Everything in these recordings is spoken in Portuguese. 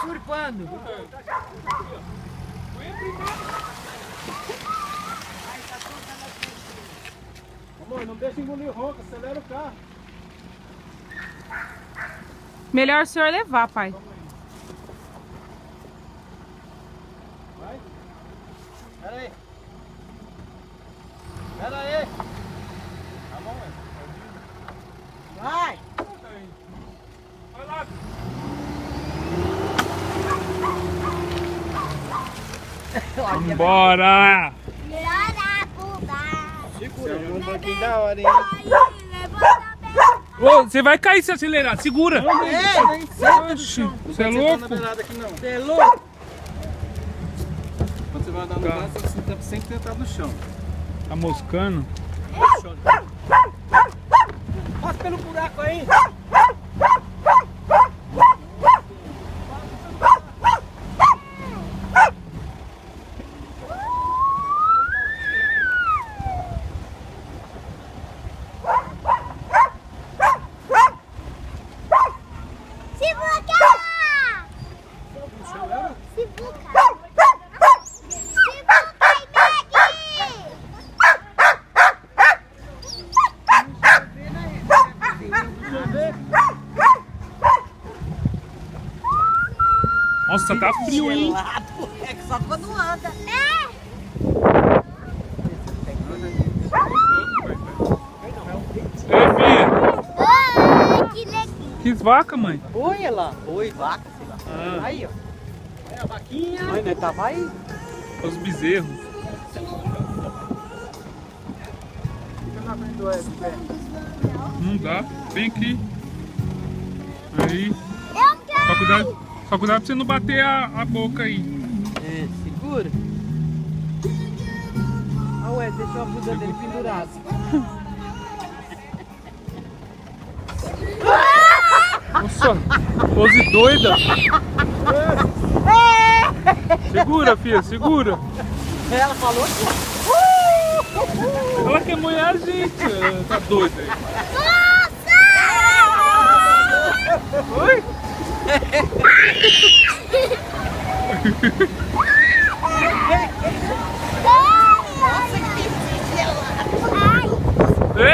surfando. Amor, não deixa engolir o ronco, acelera o carro. Melhor o senhor levar, pai. Vai. Pera aí. Pera aí. Tá bom, velho. Vai. Vai lá. Vambora! Segura, um banquinho da hora, hein? Ô, você vai cair se acelerar, segura! Oxi, você é louco? Você é louco? Quando você vai andar no braço, você tem que sempre tentar no chão. Tá moscando? Passa pelo buraco aí. Nossa, tá frio, hein? Gelado, é que só quando anda. Ei, filha! Ai, que legal. Que vaca, mãe? Oi, lá. Oi, vaca, sei lá. Ah. Aí, ó. É a vaquinha. Mãe, nós tava aí. Os bezerros. Fica na frente do Ed, pé. Não dá. Vem aqui. Aí. Eu quero. Só cuidado pra você não bater a boca aí. É, segura. Ah, ué, deixou a blusa dele pendurada. Nossa, pose doida. Segura, filha, segura. Ela falou que... Ela quer molhar a gente. Ela tá doida aí. Oi? Nossa, que gelado. Ai. É!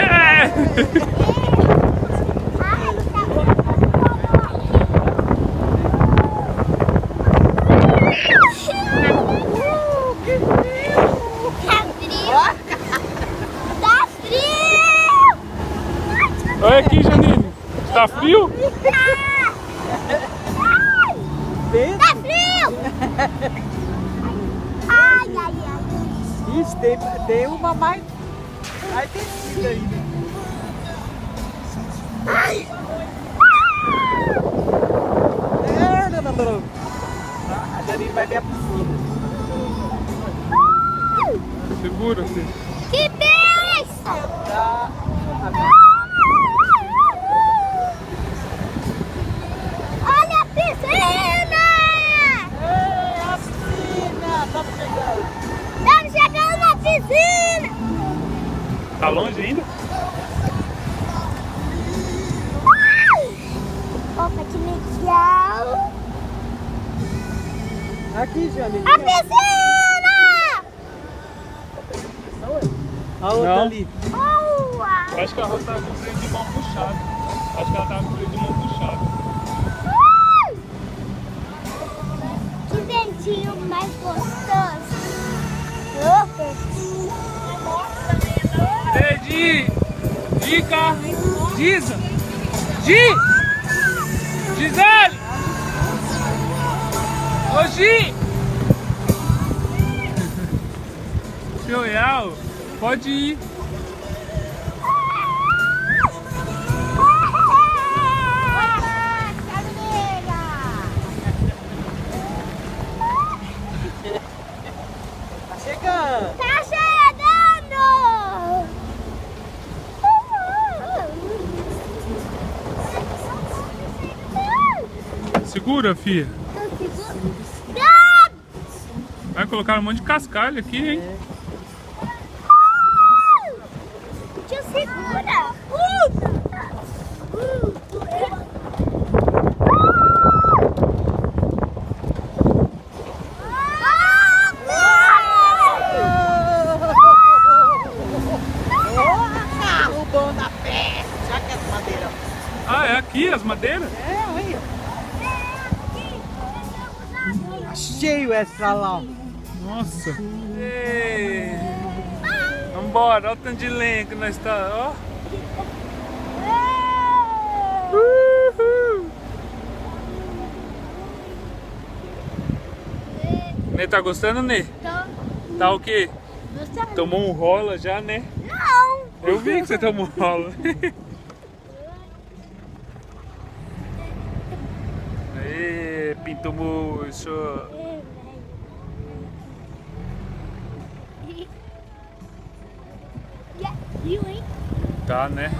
Tá frio! Olha aqui, Janine. Tá frio? Tá frio! Ai, ai, ai. Isso, tem uma mais descida aí. Ai! A Janine vai ver a piscina. Segura, filha. Que bênção! Olha a piscina! Ei, a piscina! Tá chegando! Estamos chegando na piscina! Tá longe ainda? Opa, que legal! Aqui, Janine. A piscina! A outra Não. ali. Boa! Acho que a Rosa tava com freio de mão puxado. Acho que ela tava com freio de mão puxado. Que ventinho mais gostoso! Opa! Ei, Di! Dica! Diza! Di! Gisele! Ô, Gi! Seu Real, pode ir. Tá chegando! Tá chegando! Segura, filha. Vai colocar um monte de cascalho aqui, hein? Te segura! cheio essa lá. Nossa. Ei. Vambora, olha o tanto de lenha que nós tá, ó. Uhul. Ney, tá gostando, Ney? Tá o quê? Tomou um rola já, né? Não! Eu vi que você tomou um rola. Aê, pinto murcho. Viu, hein? Tá, né?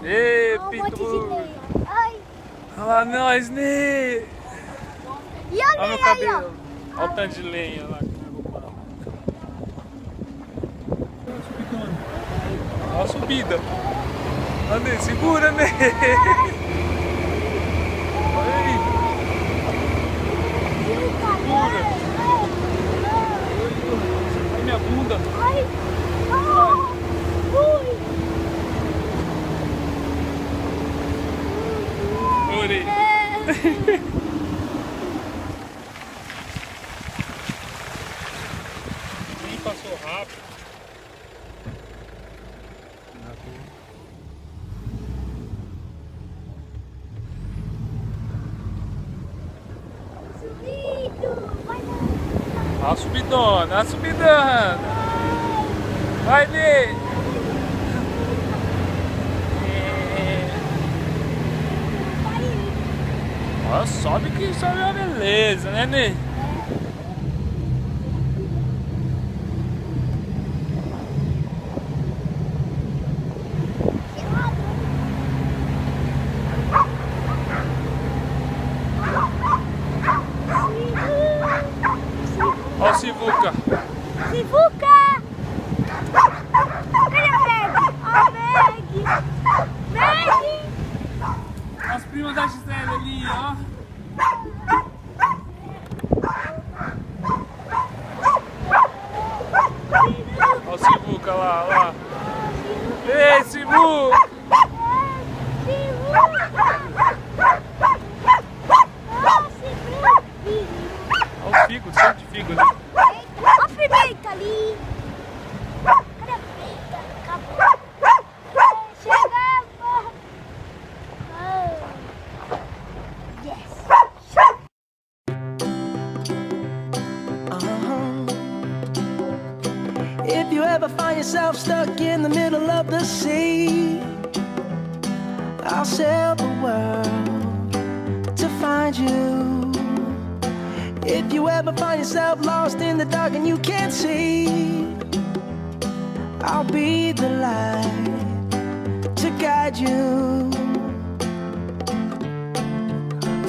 Ê, Um pinto monte de murcho. lenha. Ai. Olha lá nós, Ney. E Olha olha meu aí, ó. cabelo. Olha o tanto de lenha lá. Olha a subida. Andei, segura, né? Olha aí. Segura. Olha minha bunda. Ai. Ah. Ui. Orei. Nem passou rápido. Olha a subidona, olha a subidona. Vai, Ney. Olha, sobe que sobe uma beleza, né, Ney? Olha o Sivuca. Sivuca! Cadê a Meg? A Meg! Meg! As primas da Gisele ali, ó. Olha o Sivuca lá, lá. Ei, Sivuca! Olha os figos, cheio de figo ali. A pimenta ali. Cadê a pimenta? Acabou. Chegamos. Oh. Yes. If you ever find yourself stuck in the middle of the sea, I'll sail the world to find you. If you ever find yourself lost in the dark and you can't see, I'll be the light to guide you.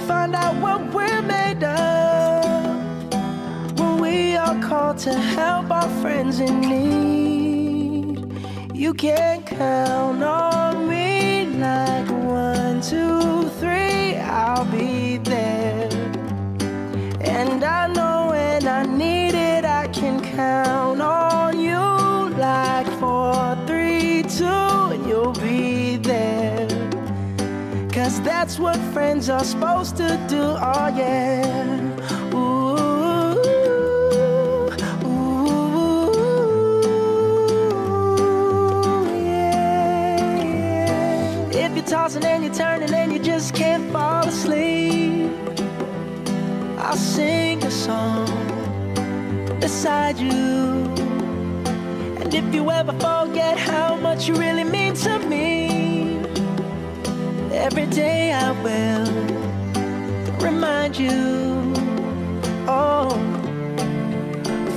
Find out what we're made of when we are called to help our friends in need. You can count on me like 1, 2, 3, I'll be there. And I know when I need it, I can count on you like 4, 3, 2, and you'll be there. 'Cause that's what friends are supposed to do, oh yeah. Ooh, ooh, yeah. If you're tossing and you're turning and you just can't fall asleep, I'll sing a song beside you. And if you ever forget how much you really mean to me, every day I will remind you. Oh,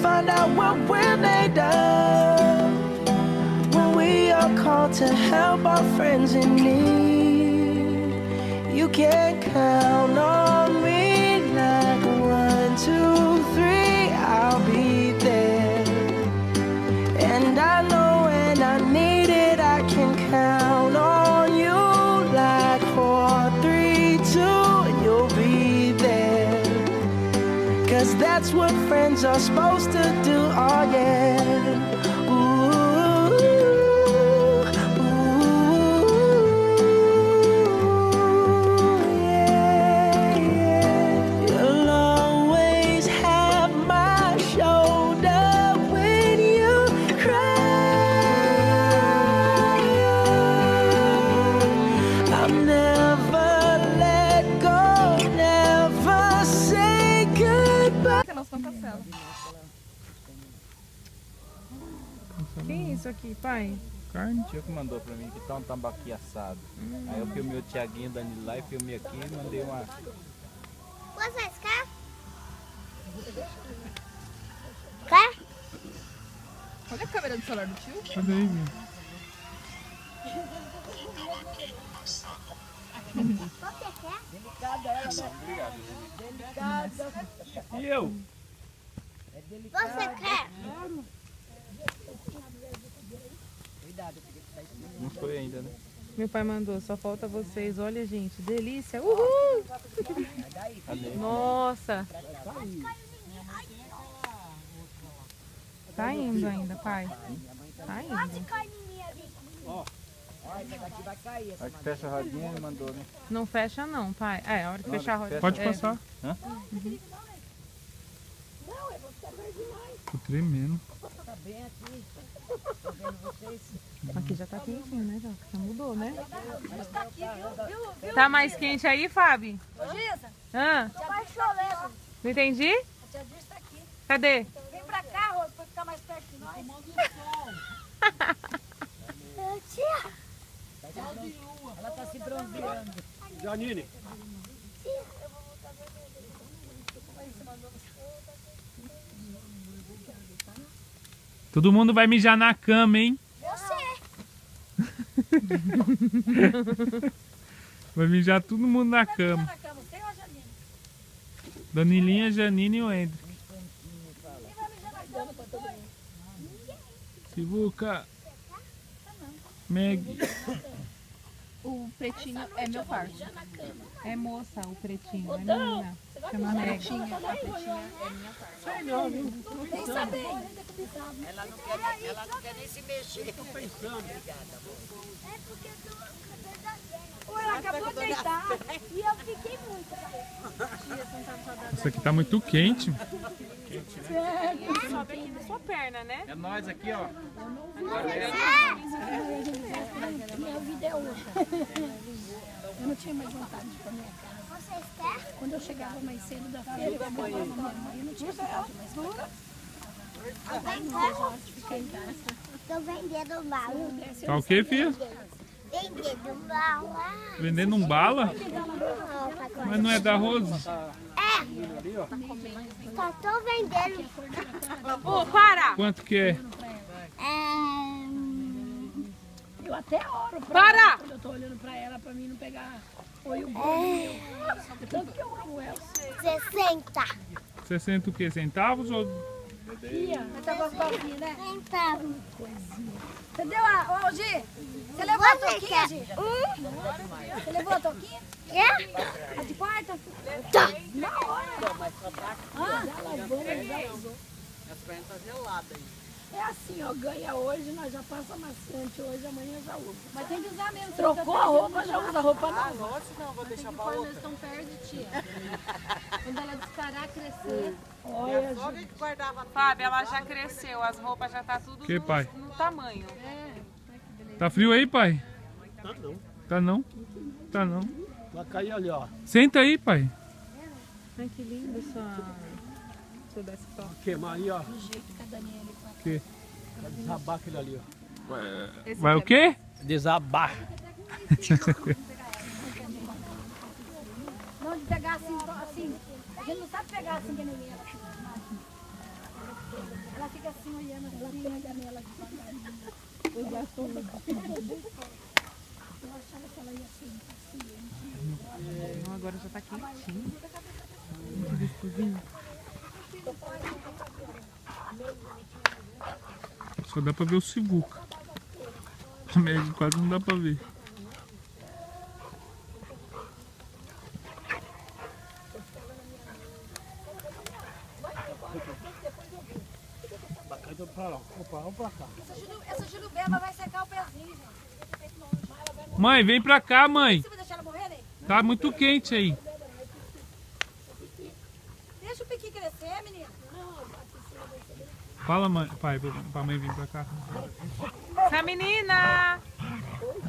find out what we're made of when we are called to help our friends in need. You can count on me like 1, 2, 3, I'll be there. And I know when I need it, I can count on you like 4, 3, 2, and you'll be there. 'Cause that's what friends are supposed to do, oh yeah. Ooh, ooh, aqui, pai? Carne? O tio que mandou pra mim que tá um tambaqui assado. Aí eu filmei o Thiaguinho, Danilo lá e filmei aqui e mandei uma. Vocês querem? Quer? Olha a câmera do celular do tio. Cadê aí, meu? Você quer? E eu? Você quer? Não foi ainda, né? Meu pai mandou, só falta vocês. Olha, gente, delícia. Uhul! Cadê? Nossa! Tá indo ainda, pai. Tá indo. Aí que fecha a rodinha ele mandou, né? Não fecha não, pai. É, a hora que Na hora fechar a que roda. Pode é. passar. Hã? Tô tremendo. Aqui já tá quentinho, né, já? Já mudou, né? Tá mais quente aí, Fábio? Ô, Giza, Hã? já vai chovendo. Não entendi? A tia Dirce tá aqui. Cadê? Vem pra cá, Rose, pra ficar mais perto de nós. Tia. Ela tá se bronzeando. Janine, Todo mundo vai mijar na cama, hein? Você. Vai mijar todo mundo na cama. Na cama, você ou a Janine? Danilinha, Janine e o Hendro. Quem vai mijar na cama? Sivuca. Meg. O pretinho é meu parto. É moça o pretinho, é menina. Chama Meg. Pretinha, a pretinha é minha parte. Nem saber. Ela não quer nem se mexer. Tô pensando. É porque eu tô... Ela acabou de deitar e eu fiquei muito. Isso aqui tá muito quente. Sobe aqui na sua perna, né? É nós aqui, ó. Minha vida é outra. Eu não tinha mais vontade de ir pra minha casa. Vocês querem? Quando eu chegava mais cedo da feira, eu ficava com minha mãe. Eu não tinha vontade mais pra casa. Fiquei em casa. Tô vendendo bala. Tá o que, filha? Vendendo bala. Vendendo um bala? Mas não é da Rosa? Só tô vendendo. Ô, para! Quanto que é? Eu até oro Para! quando eu tô olhando pra ela, pra mim não pegar oi o bolo meu. Tanto que eu amo ela. 60 60 o quê? Centavos ou... Tá gostosinho, né? Centavos. Você deu a... Ô, Gi, você levou a toquinha, Gi? Você levou a toquinha? Quê? A de quarta? Tá. Na hora. As pernas tá geladas aí. É assim, ó, ganha hoje, nós já passa maciante hoje, amanhã já usa. Mas tem que usar mesmo. Trocou a roupa, já usa a roupa nova. Nossa, não, vou deixar pra Quando outra. eles estão perto, tia. Quando ela disparar, crescer. Olha, Só que guardava Fábio, ela já cresceu, as roupas já tá tudo Que, pai? no tamanho. Tá frio aí, pai? tá não. Tá não? Tá não. Vai cair ali, ó. Senta aí, pai. Ai, que lindo seu desktop. Queimar aí, ó. Que? Vai desabar aquele ali, ó. Vai o quê? Desabar. Não de pegar assim, assim. A gente não sabe pegar assim que nem ela. Ela fica assim olhando, ela pega nela devagar. Eu achava que ela ia ser impaciente. Não, agora já tá quentinho. Muito gostosinho. Só dá pra ver o Sivuca. A Meg quase não dá pra ver. Vai cair tudo pra lá. Opa, vamos pra cá. Essa jurubeba vai secar o pezinho, gente. Mãe, vem pra cá, mãe. Você vai deixar ela morrer, né? Tá muito quente aí. Deixa o piqui crescer, menina. Fala, mãe, pai, pra mãe vir pra cá. Essa menina!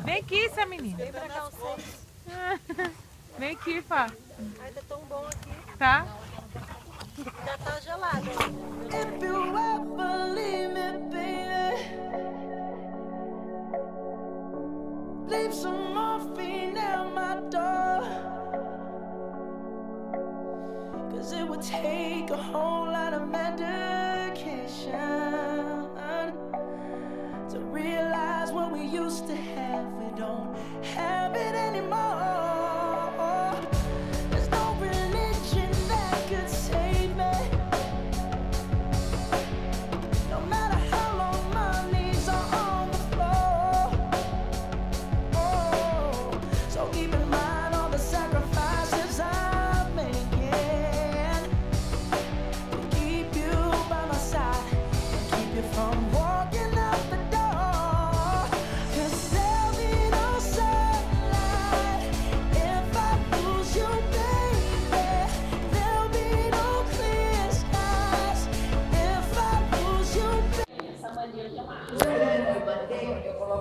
Vem aqui, essa menina. Vem pra cá vocês. Vem aqui, Fá. Ai, tá tão bom aqui. Tá? Já tá gelado. If you ever leave me, baby, leave some morphine at my door. 'Cause it would take a whole lot of medication to realize what we used to have, we don't have it anymore. There's no religion that could save me. No matter how long my knees are on the floor. Oh, so keep in mind all the sacrifices I'm making to keep you by my side and keep you from walking out the door. 'Cause there'll be no sunlight if I lose you, baby. There'll be no clear skies if I lose you, baby.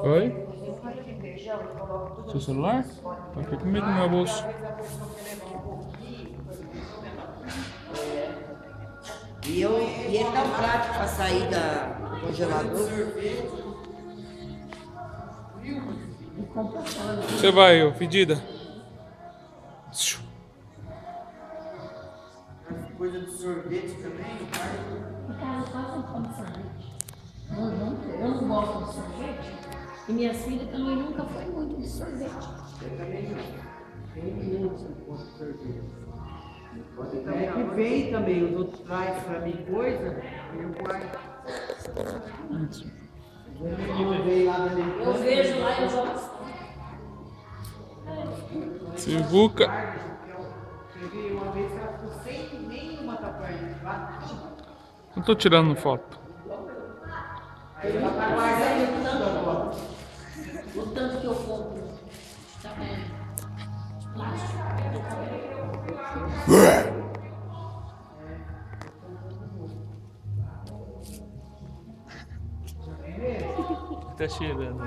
Oi? Seu celular? Tá aqui comigo no meu bolso. E ele tá um prático pra sair do congelador. Você vai, ô fedida? Coisa do sorvete também, o pai. Cara, quase não come sorvete. Eu não gosto de sorvete. E minha filha também nunca foi muito de sorvete. Eu também não. Tem minutos eu posso sorvete. É que vem também, os outros trazem pra mim coisa, e eu guardo. Eu vejo lá e eu gosto. Sivuca. Peguei uma vez que ela ficou sem nenhuma tapinha. Não tô tirando foto. Aí ela tá guardando tudo agora. O tanto que eu compro. Tá vendo? Tá cheirando.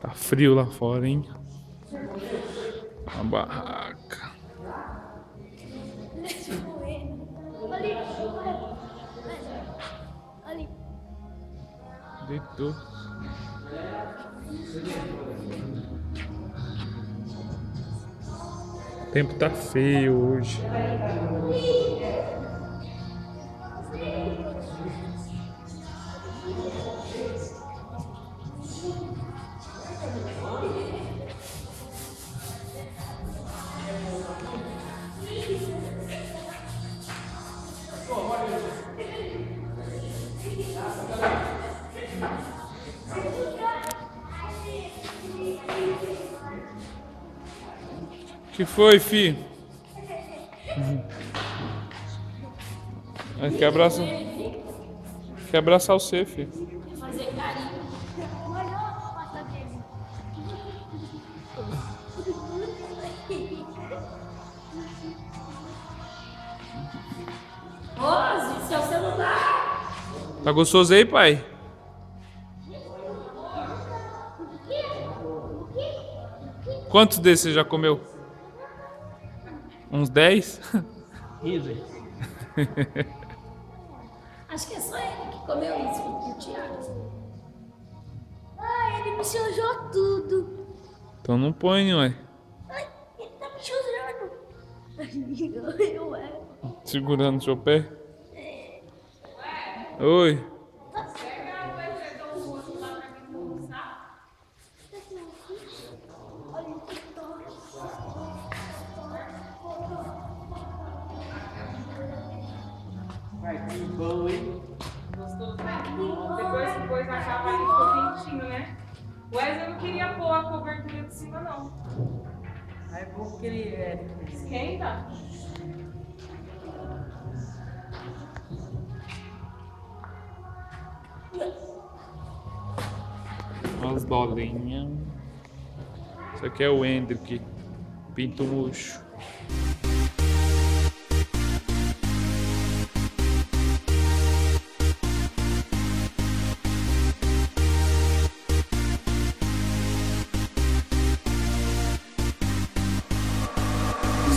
Tá frio lá fora, hein? A barraca. Ali. Deitou. O tempo tá feio hoje. Que foi, fi? Quer abraçar você, fi. Fazer carinho. Rose, seu celular. Tá gostoso aí, pai? Quantos desses você já comeu? Uns 10? Easy. Acho que é só ele que comeu isso, o Thiago. Ai, ele me sujou tudo. Então não põe, ué. Ai, ele tá me sujando. Ué. Segurando seu pé. Oi. Bom, hein? Gostoso, né? Depois que pôs na chapa ali ficou quentinho, né? O Wesley não queria pôr a cobertura de cima, não. Aí é bom que ele Esquenta? Umas dolinhas. Isso aqui é o Hendrick. Pinto murcho.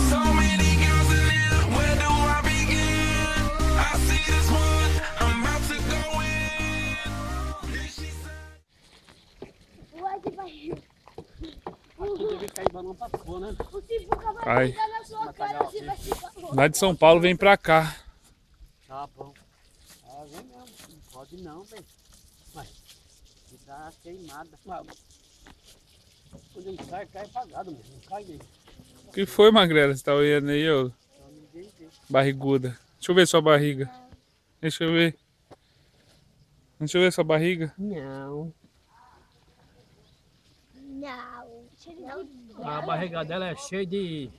So many girls in there, where do I begin? Vai. Fica na sua cara, assim vai ficar bom. Lá de São Paulo vem pra cá. Tá bom. Ah, vem mesmo. Não pode não, velho. Vai. Me dá queimada. Quando ele cai, cai apagado mesmo. Não cai nem. O que foi, Magrela? Você tá olhando aí, ô? Barriguda. Deixa eu ver sua barriga. Deixa eu ver. Deixa eu ver sua barriga. Não. Não. A barriga dela é cheia de...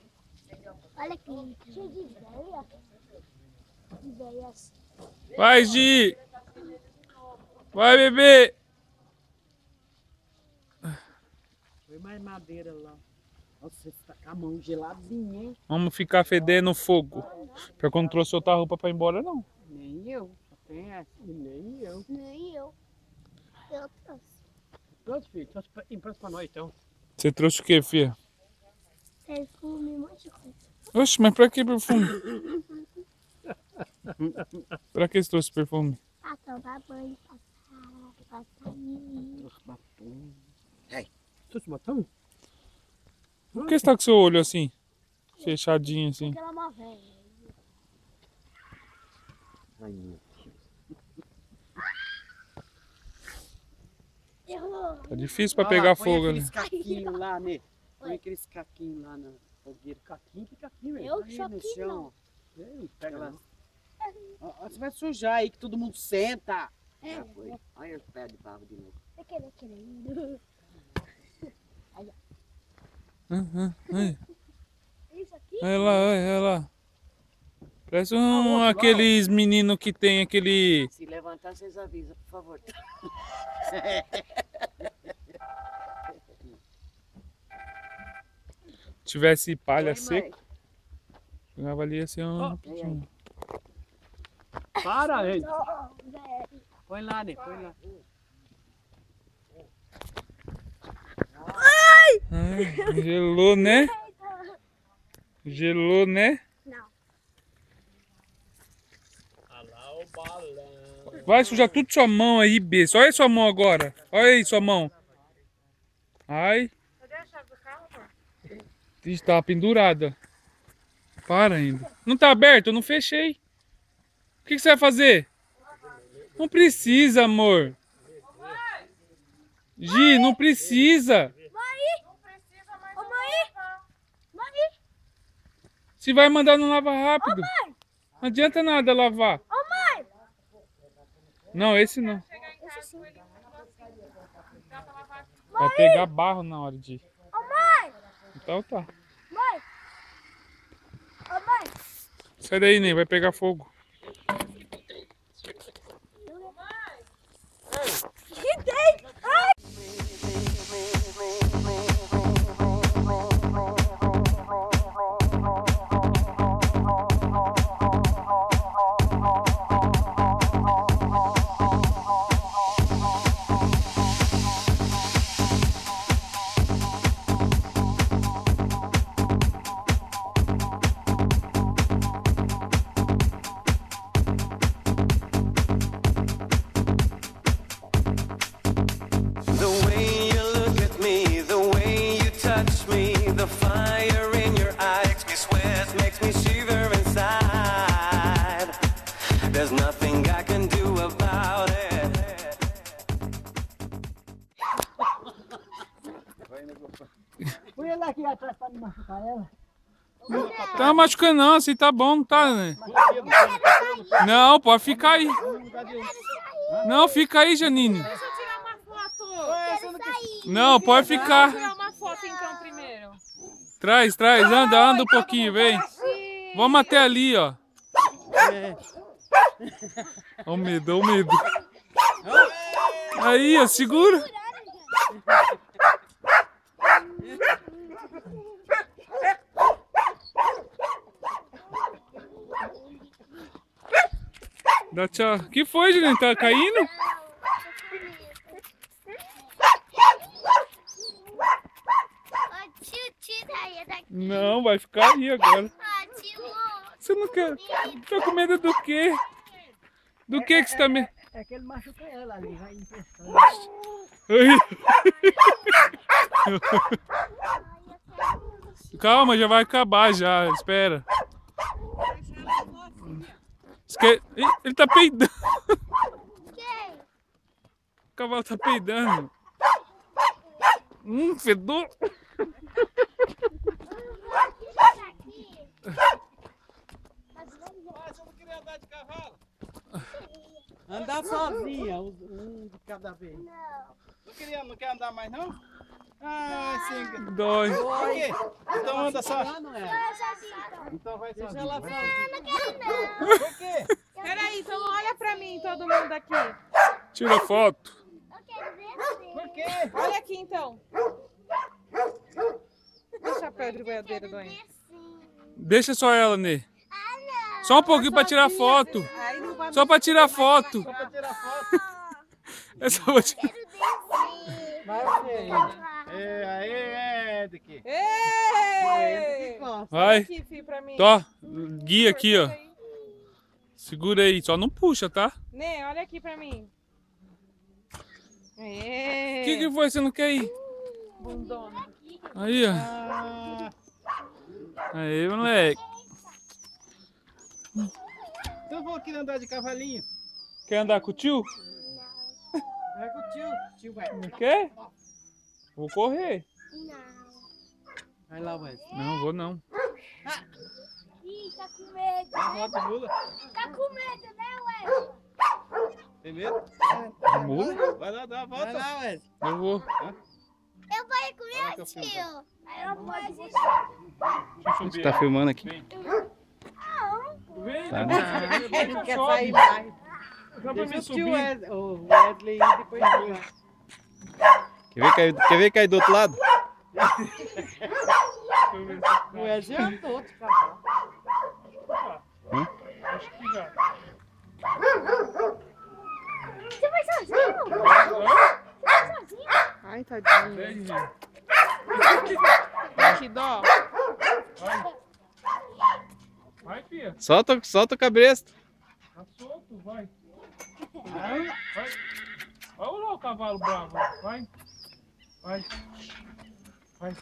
Olha aqui. Cheio de veia. De veias. Vai, Gi! Vai, bebê! Foi mais madeira lá. Nossa, você tá com a mão geladinha, hein? Vamos ficar fedendo no fogo. Porque eu não trouxe outra roupa pra ir embora, não. Nem eu. Só tem essa. Nem eu. Nem eu. Eu trouxe. Trouxe, filho. Trouxe empresta pra nós, então. Você trouxe o quê, filha? Perfume, um monte de coisa. Oxe, mas pra que perfume? Pra que você trouxe perfume? Pra tomar banho, pra sair. Trouxe batom? Por que você tá com seu olho assim? Fechadinho assim. Porque ela é uma velha. Ai, meu. Errou. Tá difícil pra pegar põe fogo, né? aqueles caquinhos lá, né? Põe aqueles caquinhos lá na fogueira. Caquinho, que caquinho, velho. Eu Aí no choquei não. chão. Ei, pega lá. Ó, você vai sujar aí que todo mundo senta. É. Olha os pés de barro de novo. Tá querendo. Aí. Isso aqui? Olha lá, olha lá. Parece aqueles meninos que tem aquele... Se levantar, vocês avisam, por favor. Tivesse palha Oi, seca, pegava ali assim um... Aí. Para, gente. Não, velho. Põe lá, né? Põe lá. Ai, gelou, né? Gelou, né? Não. Olha lá o balão. Vai sujar tudo sua mão aí, B. Olha aí sua mão agora. Olha aí sua mão. Ai. Cadê a chave do carro, amor? Ixi, tava pendurada. Para ainda. Não tá aberto? Eu não fechei. O que você vai fazer? Não precisa, amor. Gi, não precisa. Não precisa mais. Ô, mãe! Se vai mandar, não lava rápido. Mãe! Não adianta nada lavar. Ô, mãe! Não, esse não. Chegar em casa com ele dá pra lavar. Vai pegar barro na hora de ir. Ô, mãe! Então tá. Mãe! Ô, mãe! Sai daí, Ney. Vai pegar fogo. Que tem? Ai! The way you look at me, the way you touch me, the fire in your eye makes me sweat, makes me shiver inside. There's nothing I can do about it. Põe ela aqui atrás pra não machucar ela. Tá machucando não, assim tá bom, não tá, né? Não, pode ficar aí. Não, fica aí, Janine. Deixa eu tirar uma foto. Não, pode ficar. Vou tirar uma foto então primeiro. Traz, anda um pouquinho, vem. Vamos até ali, ó. Ó o medo, ó o medo. Aí, ó, segura. Dá tchau. O que foi, Juliana? Tá caindo? Não, vai ficar aí agora. Você não quer? Tá com medo do quê? Do que você tá medo? É que ele machuca ela ali, vai emprestando. calma, já vai acabar já, espera. Ele tá peidando. Quem? O cavalo tá peidando. Fedor. Mas eu não queria andar de cavalo. Andar sozinha, um de cada vez. Não quer andar mais não? Ah, sim. Dói. Por quê? Então anda só. Não é. Então vai Deixa sozinho. ela vai. sozinha. Por quê? Peraí, então olha pra mim, todo mundo aqui. Tira foto. Eu quero ver. Por quê? Olha aqui então. Deixa a pedra boiadeira do Enzo. Deixa só ela, Nê. Só um pouquinho pra tirar foto. Aí não vai Só pra tirar foto. Só pra tirar foto. É só pra tirar... Vai você. Aê, Edic. Ei! Vai. Aqui, filho, pra mim. Tó, guia aqui, ó. Segura aí, só não puxa, tá? Né, olha aqui pra mim. O Aê! que foi? Você não quer ir? Bundona. Aí, ó. Ah, Aí, moleque. então eu vou aqui andar de cavalinho. Quer andar com o tio? Vai com o tio. Tio vai. Não quer? Vou correr. Vai lá, Wesley. Não, vou não. Ih, tá com medo. Roda de mula. Tá com medo, né, Wesley? Tem medo? Mula? Vai lá, dá uma Vai volta. lá, Wesley. Eu vou. Eu vou ir com Olha que meu eu filmo. tio. Aí eu vou assistir. A gente tá filmando aqui. Vem, Tá, Ele quer sair mais. Deixa o tio Wesley ir depois de Quer ver cair do outro lado? O Wesley andou de cavalo. Acho que já. Você vai sozinho? Vai sozinho? Ai, tadinho. Vem, gente. Que dó. Vai, Pia. Solta o cabresto. Tá solto, vai. Vai. Olha lá o cavalo bravo. Vai. Vai. Vai.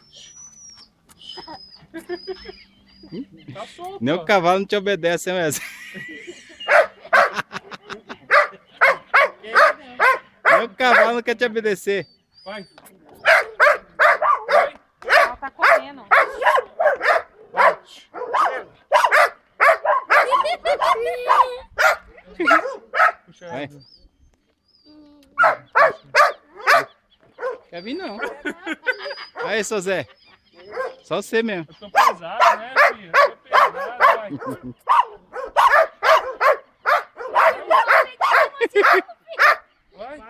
Tá solto. Nem ó. o cavalo não te obedece, hein, Wesley? Nem o cavalo não quer te obedecer. Vai. Ela tá correndo. Puxa Vai. ela. Quer vir não. Aí, seu Zé. Só você mesmo. Eu tô pesado, né, filha? Eu tô pesado, vai. Vai.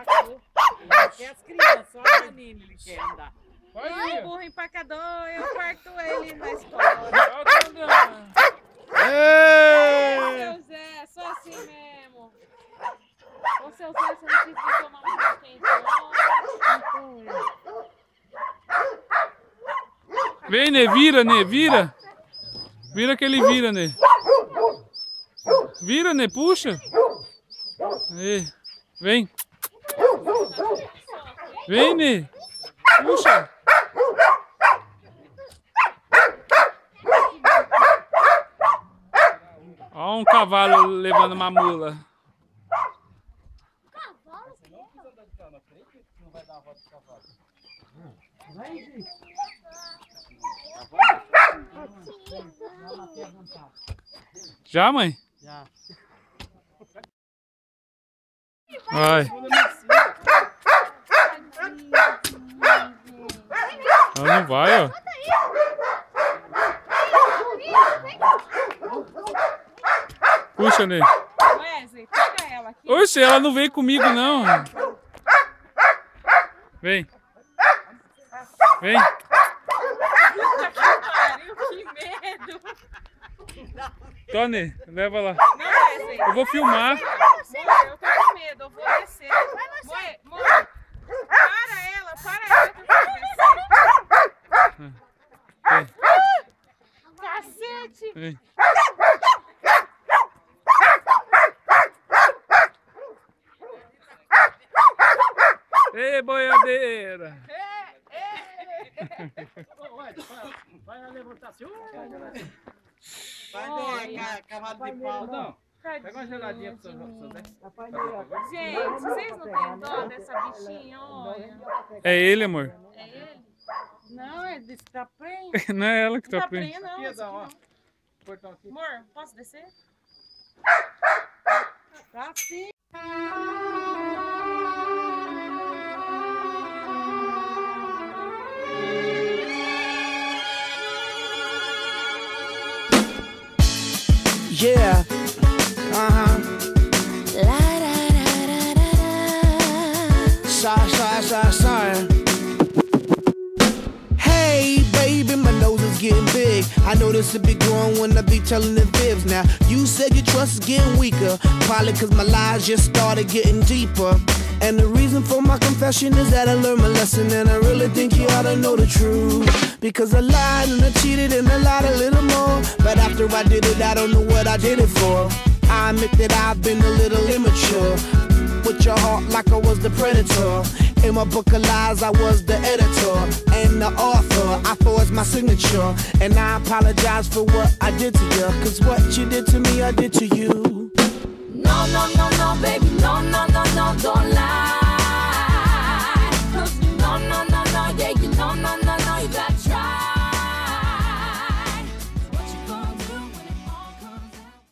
Quer as crianças, só a menina ele quer andar. Vai, Ih, Pia. burro empacador, eu parto ele na escola. Ó, tá andando. Ei! Seu Zé, só assim mesmo. Ô, seu Zé, você não quis tomar um banho quente ontem? Vem, Nê, vira, Nê, vira. Vira que ele vira, Nê. Vira, Nê, puxa. Aí. Vem. Vem, Nê. Puxa. Ó um cavalo levando uma mula. Vai, gente. Já, mãe? Já. Vai. Ela não vai, ó. Puxa, Nê. Wesley, pega ela aqui. Oxe, ela não veio comigo, não. Vem. Vem. Puta que pariu, que medo. Tony, leva lá. Não, Wesley. Eu vou filmar. Amor, eu tô com medo, eu vou descer. Amor, para ela que eu vou descer. Vem. Cacete. Vem. Ei, boiadeira. Vai levantar assim. Vai, cavalo de pau. Não, pega uma geladinha pro seu Zé. Gente, vocês não têm dó dessa bichinha? Olha. É ele, amor. É ele? Não, é desse tá prenha. Não é ela que Não tá tá presa. prenha, não. Aqui, esse aqui Adão, ó. não. Portão aqui. Amor, posso descer? Tá sim. Yeah. Sorry. Hey, baby, my nose is getting big. I know this will be growing when I be telling the fibs. Now, you said your trust is getting weaker. Probably cause my lies just started getting deeper. And the reason for my confession is that I learned my lesson. And I really think you ought to know the truth. Because I lied and I cheated and I lied a little more. But after I did it, I don't know what I did it for. I admit that I've been a little immature. With your heart like I was the predator. In my book of lies, I was the editor and the author. I forged my signature, and I apologize for what I did to you. Cause what you did to me, I did to you. No, baby, no.